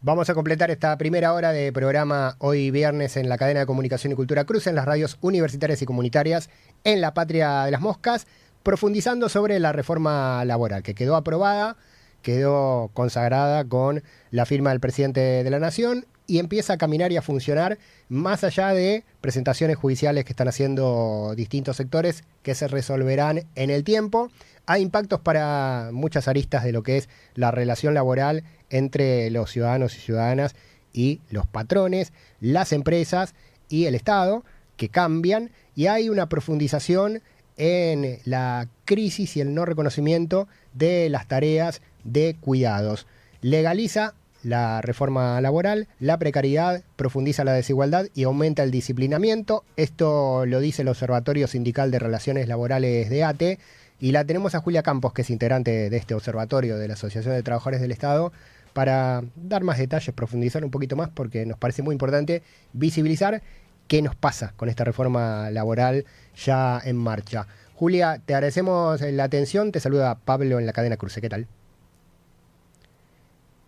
Vamos a completar esta primera hora de programa hoy viernes en la cadena de comunicación y cultura Cruz, en las radios universitarias y comunitarias en la Patria de las Moscas, profundizando sobre la reforma laboral que quedó aprobada, quedó consagrada con la firma del presidente de la Nación y empieza a caminar y a funcionar más allá de presentaciones judiciales que están haciendo distintos sectores que se resolverán en el tiempo. Hay impactos para muchas aristas de lo que es la relación laboral entre los ciudadanos y ciudadanas y los patrones, las empresas y el Estado, que cambian, y hay una profundización en la crisis y el no reconocimiento de las tareas de cuidados. Legaliza la reforma laboral, la precariedad, profundiza la desigualdad y aumenta el disciplinamiento. Esto lo dice el Observatorio Sindical de Relaciones Laborales de ATE, y la tenemos a Julia Campos, que es integrante de este observatorio de la Asociación de Trabajadores del Estado, para dar más detalles, profundizar un poquito más, porque nos parece muy importante visibilizar qué nos pasa con esta reforma laboral ya en marcha. Julia, te agradecemos la atención. Te saluda Pablo en la cadena Cruce. ¿Qué tal?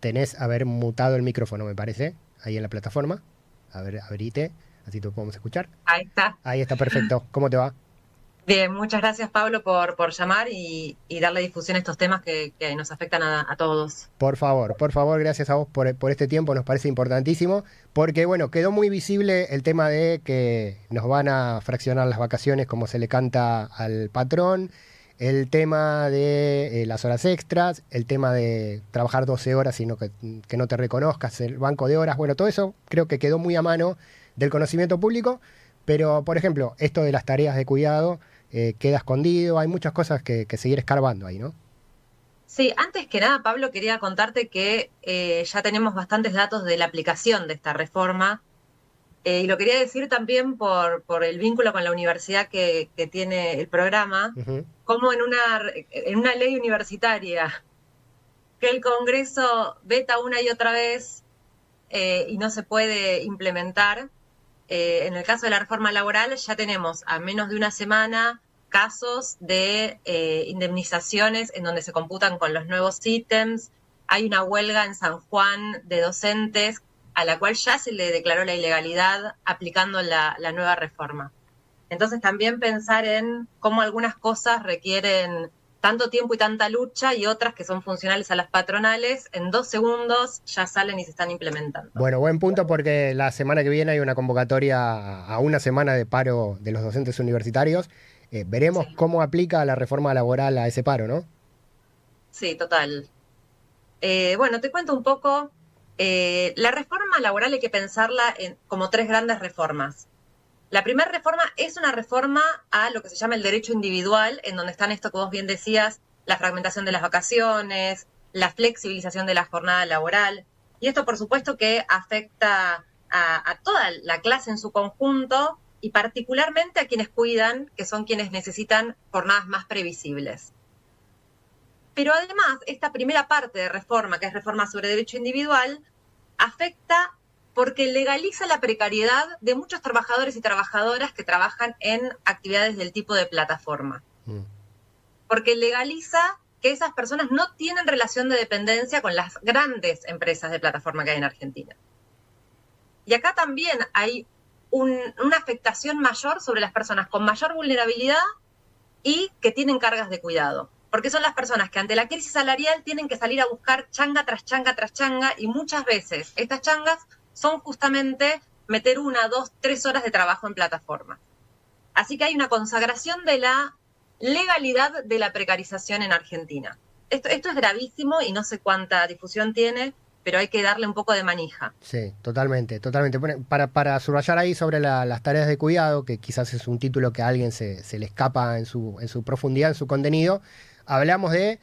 Tenés haber mutado el micrófono, me parece, ahí en la plataforma. A ver, abrite, así te podemos escuchar. Ahí está. Ahí está, perfecto. ¿Cómo te va? Bien, muchas gracias Pablo por llamar y darle difusión a estos temas que nos afectan a todos. Por favor, gracias a vos por este tiempo, nos parece importantísimo, porque bueno, quedó muy visible el tema de que nos van a fraccionar las vacaciones como se le canta al patrón, el tema de las horas extras, el tema de trabajar 12 horas sino que no te reconozcas, el banco de horas, bueno, todo eso creo que quedó muy a mano del conocimiento público, pero por ejemplo, esto de las tareas de cuidado queda escondido, hay muchas cosas que seguir escarbando ahí, ¿no? Sí, antes que nada, Pablo, quería contarte que ya tenemos bastantes datos de la aplicación de esta reforma y lo quería decir también por el vínculo con la universidad que tiene el programa, como en una ley universitaria que el Congreso veta una y otra vez y no se puede implementar. En el caso de la reforma laboral ya tenemos a menos de una semana casos de indemnizaciones en donde se computan con los nuevos ítems. Hay una huelga en San Juan de docentes a la cual ya se le declaró la ilegalidad aplicando la nueva reforma. Entonces también pensar en cómo algunas cosas requieren tanto tiempo y tanta lucha y otras que son funcionales a las patronales, en 2 segundos ya salen y se están implementando. Bueno, buen punto, porque la semana que viene hay una convocatoria a una semana de paro de los docentes universitarios. Veremos Sí. cómo aplica la reforma laboral a ese paro, ¿no? Sí, total. Bueno, te cuento un poco. La reforma laboral hay que pensarla como 3 grandes reformas. La primera reforma es una reforma a lo que se llama el derecho individual, en donde están esto que vos bien decías, la fragmentación de las vacaciones, la flexibilización de la jornada laboral. Y esto, por supuesto, que afecta a toda la clase en su conjunto y particularmente a quienes cuidan, que son quienes necesitan jornadas más previsibles. Pero además, esta primera parte de reforma, que es reforma sobre derecho individual, afecta porque legaliza la precariedad de muchos trabajadores y trabajadoras que trabajan en actividades del tipo de plataforma. Porque legaliza que esas personas no tienen relación de dependencia con las grandes empresas de plataforma que hay en Argentina. Y acá también hay una afectación mayor sobre las personas con mayor vulnerabilidad y que tienen cargas de cuidado. Porque son las personas que ante la crisis salarial tienen que salir a buscar changa tras changa tras changa, y muchas veces estas changas son justamente meter 1, 2, 3 horas de trabajo en plataforma. Así que hay una consagración de la legalidad de la precarización en Argentina. Esto es gravísimo y no sé cuánta difusión tiene, pero hay que darle un poco de manija. Sí, totalmente, totalmente. Bueno, para subrayar ahí sobre las tareas de cuidado, que quizás es un título que a alguien se le escapa en su profundidad, en su contenido, hablamos de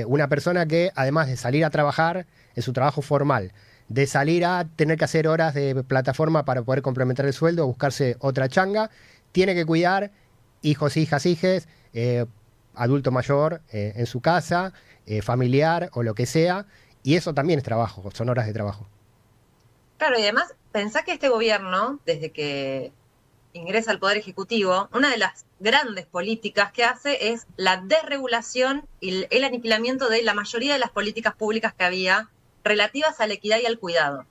una persona que, además de salir a trabajar en su trabajo formal, de salir a tener que hacer horas de plataforma para poder complementar el sueldo, buscarse otra changa, tiene que cuidar hijos, hijas, hijes, adulto mayor en su casa, familiar o lo que sea, y eso también es trabajo, son horas de trabajo. Claro, y además pensá que este gobierno, desde que ingresa al Poder Ejecutivo, una de las grandes políticas que hace es la desregulación y el aniquilamiento de la mayoría de las políticas públicas que había relativas a la equidad y al cuidado.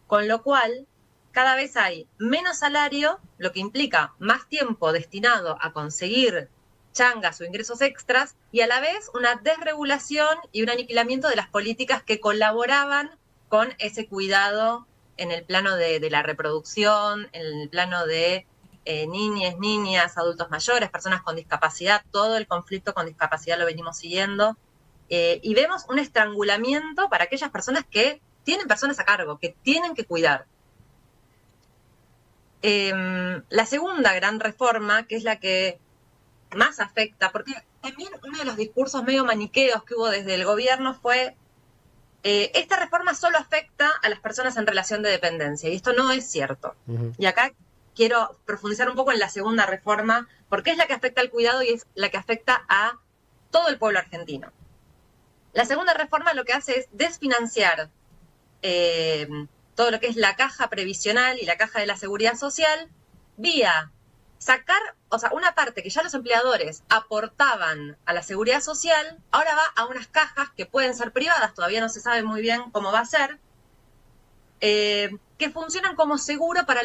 Con lo cual, cada vez hay menos salario, lo que implica más tiempo destinado a conseguir changas o ingresos extras, y a la vez una desregulación y un aniquilamiento de las políticas que colaboraban con ese cuidado en el plano de la reproducción, en el plano de niñas, adultos mayores, personas con discapacidad. Todo el conflicto con discapacidad lo venimos siguiendo, y vemos un estrangulamiento para aquellas personas que tienen personas a cargo, que tienen que cuidar. La segunda gran reforma, que es la que más afecta, porque también uno de los discursos medio maniqueos que hubo desde el gobierno fue: esta reforma solo afecta a las personas en relación de dependencia, y esto no es cierto. Y acá quiero profundizar un poco en la segunda reforma, porque es la que afecta al cuidado y es la que afecta a todo el pueblo argentino. La segunda reforma lo que hace es desfinanciar todo lo que es la caja previsional y la caja de la seguridad social, vía sacar, o sea, una parte que ya los empleadores aportaban a la seguridad social, ahora va a unas cajas que pueden ser privadas, todavía no se sabe muy bien cómo va a ser, que funcionan como seguro para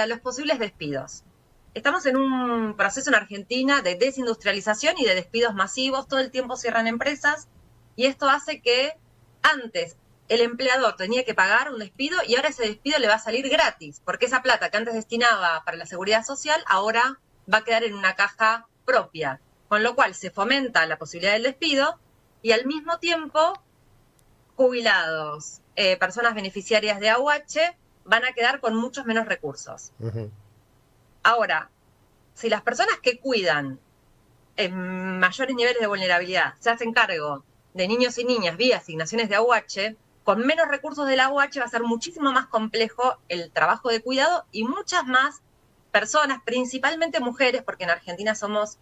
los posibles despidos. Estamos en un proceso en Argentina de desindustrialización y de despidos masivos, todo el tiempo cierran empresas, y esto hace que antes el empleador tenía que pagar un despido y ahora ese despido le va a salir gratis, porque esa plata que antes destinaba para la seguridad social ahora va a quedar en una caja propia, con lo cual se fomenta la posibilidad del despido y al mismo tiempo jubilados, personas beneficiarias de AUH van a quedar con muchos menos recursos. Ahora, si las personas que cuidan en mayores niveles de vulnerabilidad se hacen cargo de niños y niñas vía asignaciones de AUH, con menos recursos del AUH va a ser muchísimo más complejo el trabajo de cuidado y muchas más personas, principalmente mujeres, porque en Argentina somos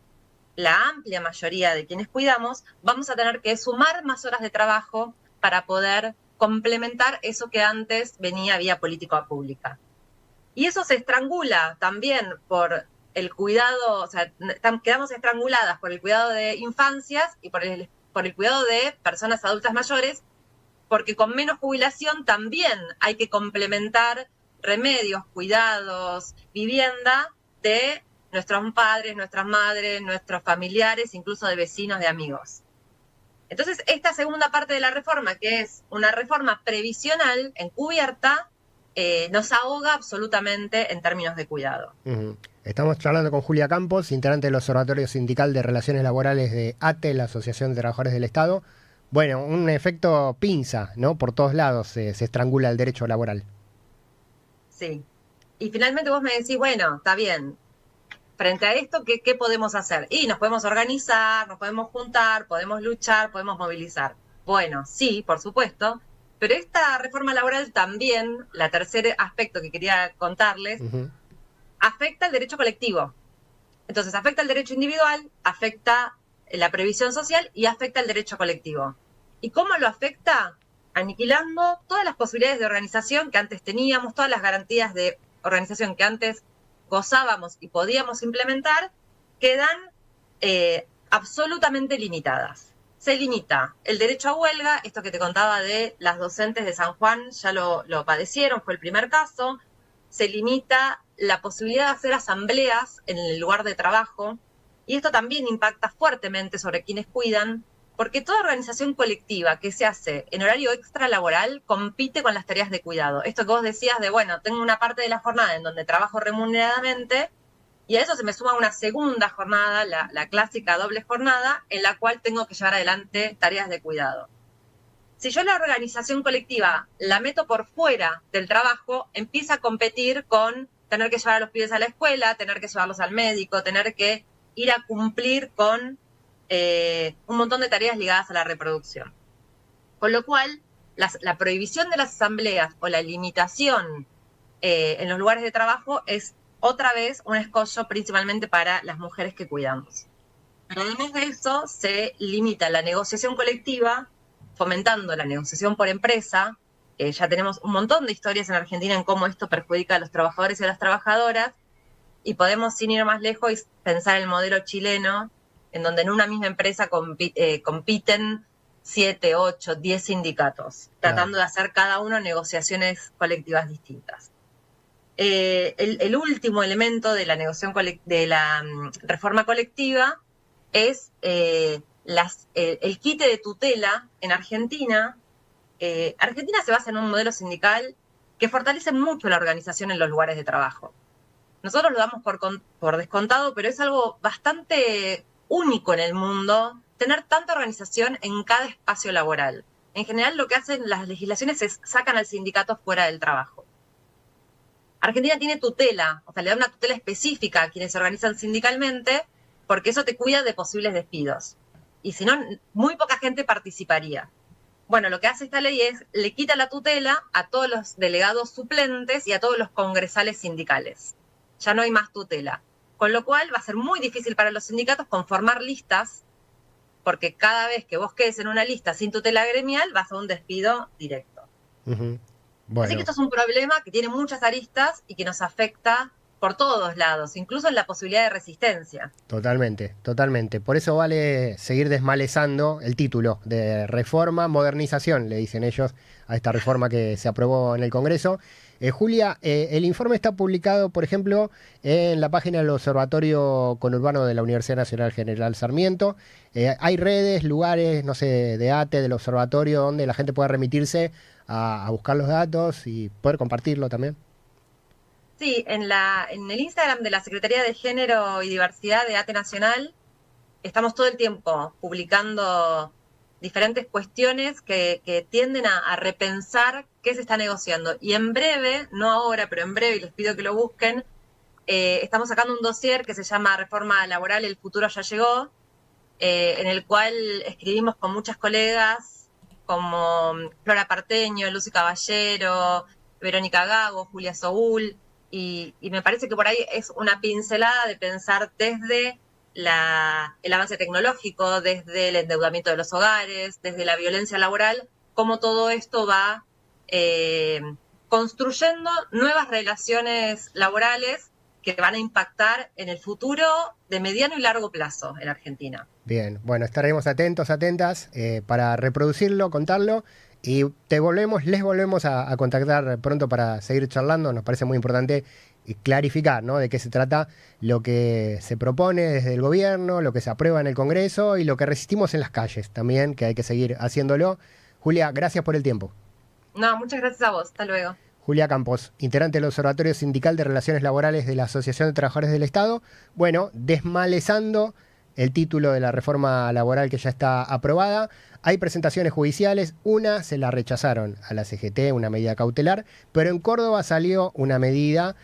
la amplia mayoría de quienes cuidamos, vamos a tener que sumar más horas de trabajo para poder complementar eso que antes venía vía política pública. Y eso se estrangula también por el cuidado, o sea, quedamos estranguladas por el cuidado de infancias y por el cuidado de personas adultas mayores, porque con menos jubilación también hay que complementar remedios, cuidados, vivienda de nuestros padres, nuestras madres, nuestros familiares, incluso de vecinos, de amigos. Entonces, esta segunda parte de la reforma, que es una reforma previsional encubierta, nos ahoga absolutamente en términos de cuidado. Estamos charlando con Julia Campos, integrante del Observatorio Sindical de Relaciones Laborales de ATE, la Asociación de Trabajadores del Estado. Bueno, un efecto pinza, ¿no? Por todos lados se estrangula el derecho laboral. Sí. Y finalmente vos me decís, bueno, está bien, frente a esto, ¿qué podemos hacer? Y nos podemos organizar, nos podemos juntar, podemos luchar, podemos movilizar. Bueno, sí, por supuesto, pero esta reforma laboral también, la tercer aspecto que quería contarles, afecta el derecho colectivo. Entonces, afecta el derecho individual, afecta la previsión social y afecta el derecho colectivo. ¿Y cómo lo afecta? Aniquilando todas las posibilidades de organización que antes teníamos, todas las garantías de organización que antes gozábamos y podíamos implementar, quedan absolutamente limitadas. Se limita el derecho a huelga, esto que te contaba de las docentes de San Juan, ya lo padecieron, fue el primer caso. Se limita la posibilidad de hacer asambleas en el lugar de trabajo, y esto también impacta fuertemente sobre quienes cuidan, porque toda organización colectiva que se hace en horario extralaboral compite con las tareas de cuidado. Esto que vos decías de, bueno, tengo una parte de la jornada en donde trabajo remuneradamente, y a eso se me suma una segunda jornada, la clásica doble jornada, en la cual tengo que llevar adelante tareas de cuidado. Si yo la organización colectiva la meto por fuera del trabajo, empieza a competir con tener que llevar a los pibes a la escuela, tener que llevarlos al médico, tener que ir a cumplir con un montón de tareas ligadas a la reproducción. Con lo cual, la prohibición de las asambleas o la limitación en los lugares de trabajo es otra vez un escollo principalmente para las mujeres que cuidamos. Pero además de eso, se limita la negociación colectiva, fomentando la negociación por empresa. Ya tenemos un montón de historias en Argentina en cómo esto perjudica a los trabajadores y a las trabajadoras, y podemos, sin ir más lejos, pensar en el modelo chileno, en donde en una misma empresa compiten 7, 8, 10 sindicatos, tratando de hacer cada uno negociaciones colectivas distintas. El último elemento de la negociación reforma colectiva es el quite de tutela en Argentina. Argentina se basa en un modelo sindical que fortalece mucho la organización en los lugares de trabajo. Nosotros lo damos por descontado, pero es algo bastante único en el mundo tener tanta organización en cada espacio laboral. En general, lo que hacen las legislaciones es sacan al sindicato fuera del trabajo. Argentina tiene tutela, o sea, le da una tutela específica a quienes se organizan sindicalmente, porque eso te cuida de posibles despidos. Y si no, muy poca gente participaría. Bueno, lo que hace esta ley es, le quita la tutela a todos los delegados suplentes y a todos los congresales sindicales. Ya no hay más tutela. Con lo cual va a ser muy difícil para los sindicatos conformar listas, porque cada vez que vos quedes en una lista sin tutela gremial, vas a un despido directo. Uh-huh. Bueno. Así que esto es un problema que tiene muchas aristas y que nos afecta por todos lados, incluso en la posibilidad de resistencia. Totalmente, totalmente. Por eso vale seguir desmalezando el título de reforma, modernización, le dicen ellos, a esta reforma que se aprobó en el Congreso. Julia, el informe está publicado, por ejemplo, en la página del Observatorio Conurbano de la Universidad Nacional General Sarmiento. Hay redes, lugares, no sé, de ATE, del observatorio, donde la gente pueda remitirse a buscar los datos y poder compartirlo también. Sí, en el Instagram de la Secretaría de Género y Diversidad de ATE Nacional estamos todo el tiempo publicando diferentes cuestiones que tienden a repensar qué se está negociando. Y en breve, no ahora, pero en breve, y les pido que lo busquen, estamos sacando un dossier que se llama Reforma Laboral, el futuro ya llegó, en el cual escribimos con muchas colegas como Flora Parteño, Lucy Caballero, Verónica Gago, Julia Soul, y me parece que por ahí es una pincelada de pensar desde el avance tecnológico, desde el endeudamiento de los hogares, desde la violencia laboral, cómo todo esto va construyendo nuevas relaciones laborales que van a impactar en el futuro de mediano y largo plazo en Argentina. Bien, bueno, estaremos atentos, atentas para reproducirlo, contarlo. Y les volvemos a contactar pronto para seguir charlando. Nos parece muy importante clarificar, ¿no?, de qué se trata lo que se propone desde el gobierno, lo que se aprueba en el Congreso y lo que resistimos en las calles también, que hay que seguir haciéndolo. Julia, gracias por el tiempo. No, muchas gracias a vos. Hasta luego. Julia Campos, integrante del Observatorio Sindical de Relaciones Laborales de la Asociación de Trabajadores del Estado. Bueno, desmalezando el título de la reforma laboral que ya está aprobada. Hay presentaciones judiciales, una se la rechazaron a la CGT, una medida cautelar, pero en Córdoba salió una medida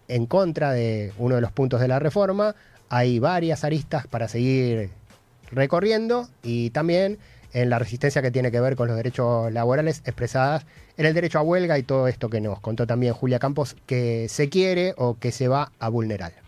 en contra de uno de los puntos de la reforma. Hay varias aristas para seguir recorriendo y también en la resistencia que tiene que ver con los derechos laborales expresadas en el derecho a huelga y todo esto que nos contó también Julia Campos, que se quiere o que se va a vulnerar.